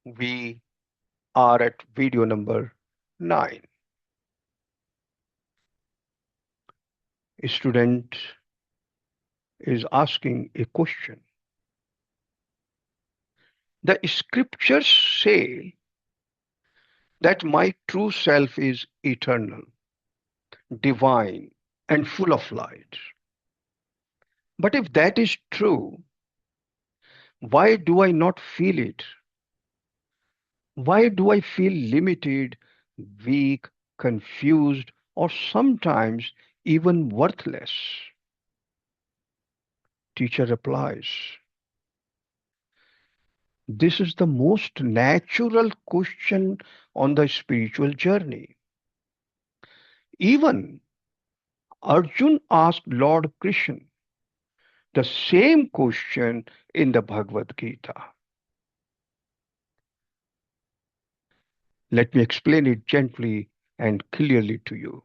We are at video number 9. A student is asking a question. The scriptures say that my true self is eternal, divine, and full of light. But if that is true, why do I not feel it? Why do I feel limited, weak, confused, or sometimes even worthless? Teacher replies, this is the most natural question on the spiritual journey. Even Arjun asked Lord Krishna the same question in the Bhagavad Gītā. Let me explain it gently and clearly to you.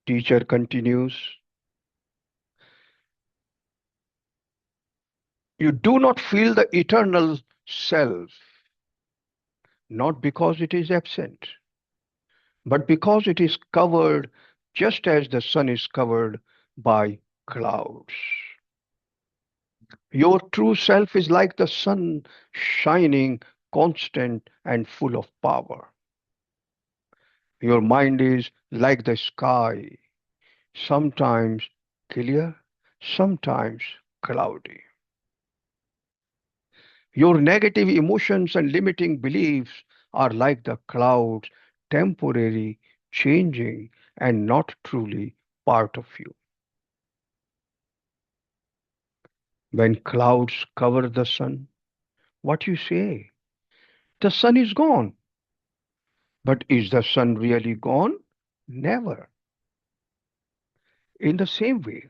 Teacher continues, you do not feel the eternal self, not because it is absent, but because it is covered just as the sun is covered by clouds. Your true self is like the sun, shining, constant, and full of power. Your mind is like the sky, sometimes clear, sometimes cloudy. Your negative emotions and limiting beliefs are like the clouds, temporary, changing, and not truly part of you. When clouds cover the sun, what you say? The sun is gone. But is the sun really gone? Never. In the same way,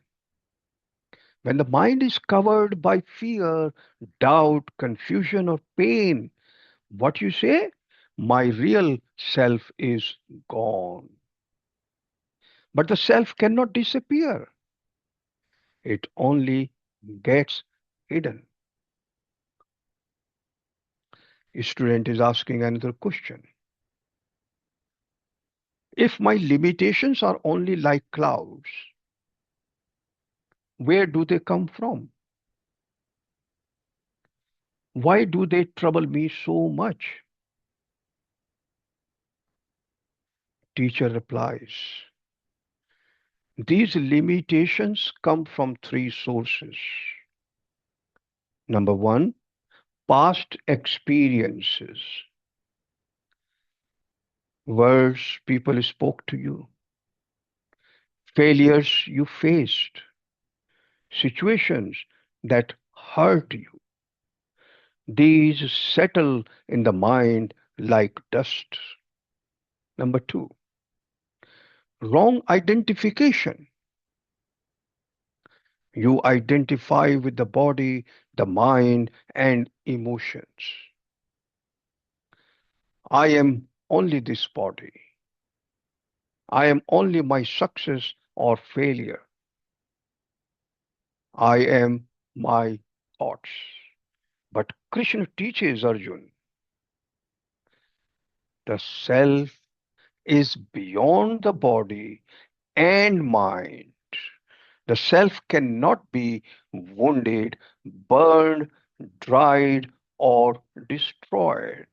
when the mind is covered by fear, doubt, confusion, or pain, what you say? My real self is gone. But the self cannot disappear, it only gets hidden. A student is asking another question. If my limitations are only like clouds, where do they come from? Why do they trouble me so much? Teacher replies, these limitations come from three sources. Number one, past experiences, words people spoke to you, failures you faced, situations that hurt you. These settle in the mind like dust. Number two, wrong identification. You identify with the body, the mind, and emotions. I am only this body. I am only my success or failure. I am my thoughts. But Krishna teaches Arjun the self is beyond the body and mind. The self cannot be wounded, burned, dried, or destroyed.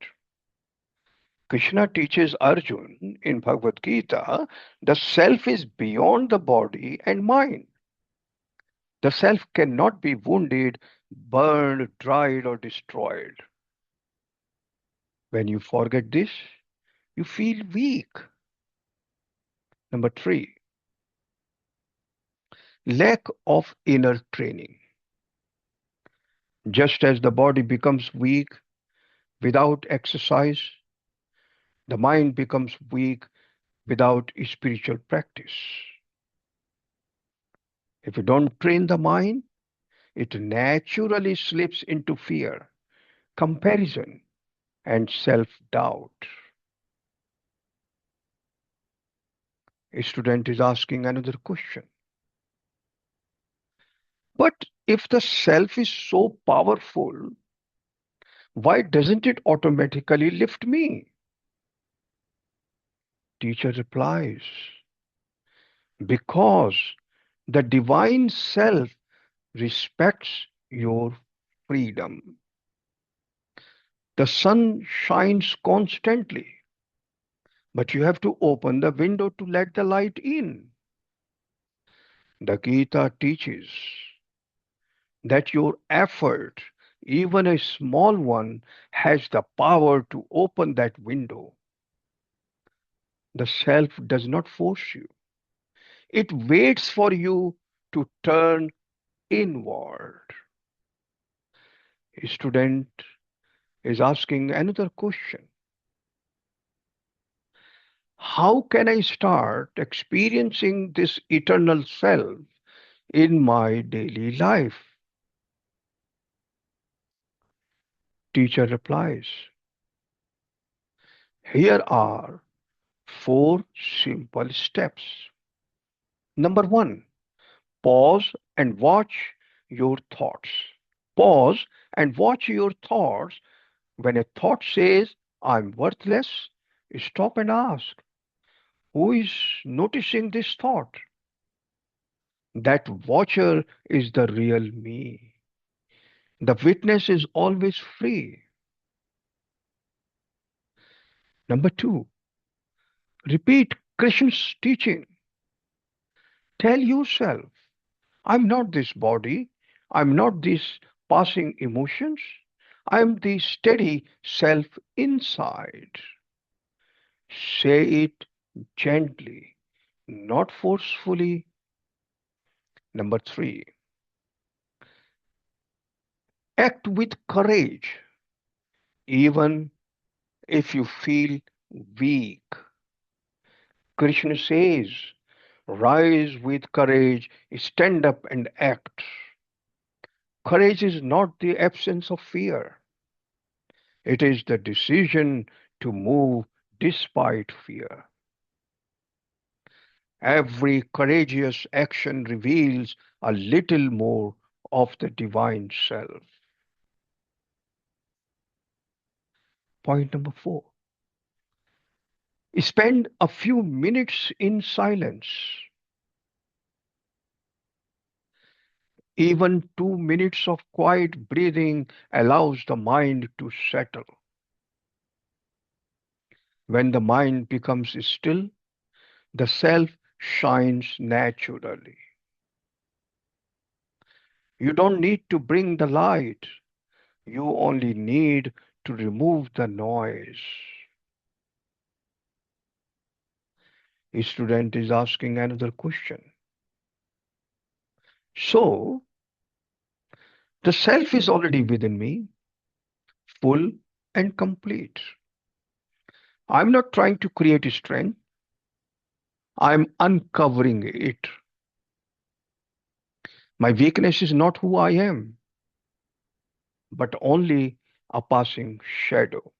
Krishna teaches Arjun in Bhagavad Gita the self is beyond the body and mind. The self cannot be wounded, burned, dried, or destroyed. When you forget this, you feel weak. Number three, lack of inner training. Just as the body becomes weak without exercise, the mind becomes weak without spiritual practice. If you don't train the mind, it naturally slips into fear, comparison, and self doubt. A student is asking another question. But If the self is so powerful, why doesn't it automatically lift me? Teacher replies, because the divine self respects your freedom. The sun shines constantly, but you have to open the window to let the light in. The Gita teaches that your effort, even a small one, has the power to open that window. The self does not force you, it waits for you to turn inward. A student is asking another question: how can I start experiencing this eternal self in my daily life? Teacher replies, here are four simple steps. Number one, pause and watch your thoughts. Pause and watch your thoughts. When a thought says, I'm worthless, stop and ask, who is noticing this thought? That watcher is the real me. The witness is always free. Number two, repeat Krishna's teaching. Tell yourself, I'm not this body. I'm not these passing emotions. I'm the steady self inside. Say it gently, not forcefully. Number three, act with courage, even if you feel weak. Krishna says, rise with courage, stand up and act. Courage is not the absence of fear, it is the decision to move despite fear. Every courageous action reveals a little more of the divine self. Point number four, spend a few minutes in silence. Even 2 minutes of quiet breathing allows the mind to settle. When the mind becomes still, the self shines naturally. You don't need to bring the light, you only need to remove the noise. A student is asking another question. So, the self is already within me, full and complete. I'm not trying to create strength, I'm uncovering it. My weakness is not who I am, but only a passing shadow.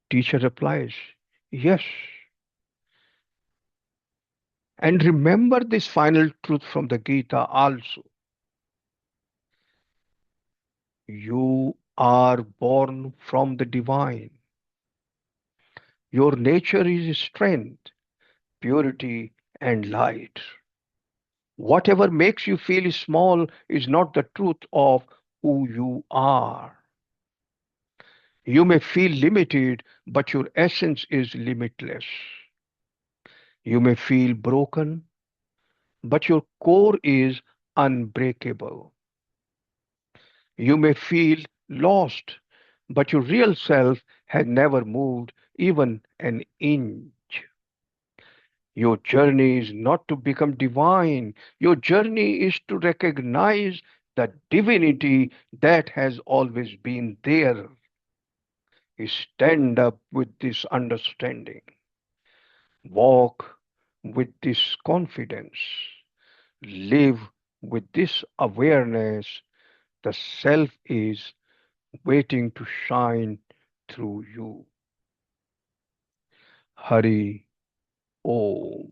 Teacher replies, yes. And remember this final truth from the Gita also. You are born from the divine. Your nature is strength, purity, and light. Whatever makes you feel small is not the truth of who you are. You may feel limited, but your essence is limitless. You may feel broken, but your core is unbreakable. You may feel lost, but your real self has never moved even an inch. Your journey is not to become divine. Your journey is to recognize the divinity that has always been there. Stand up with this understanding. Walk with this confidence. Live with this awareness. The self is waiting to shine through you. Hari Om.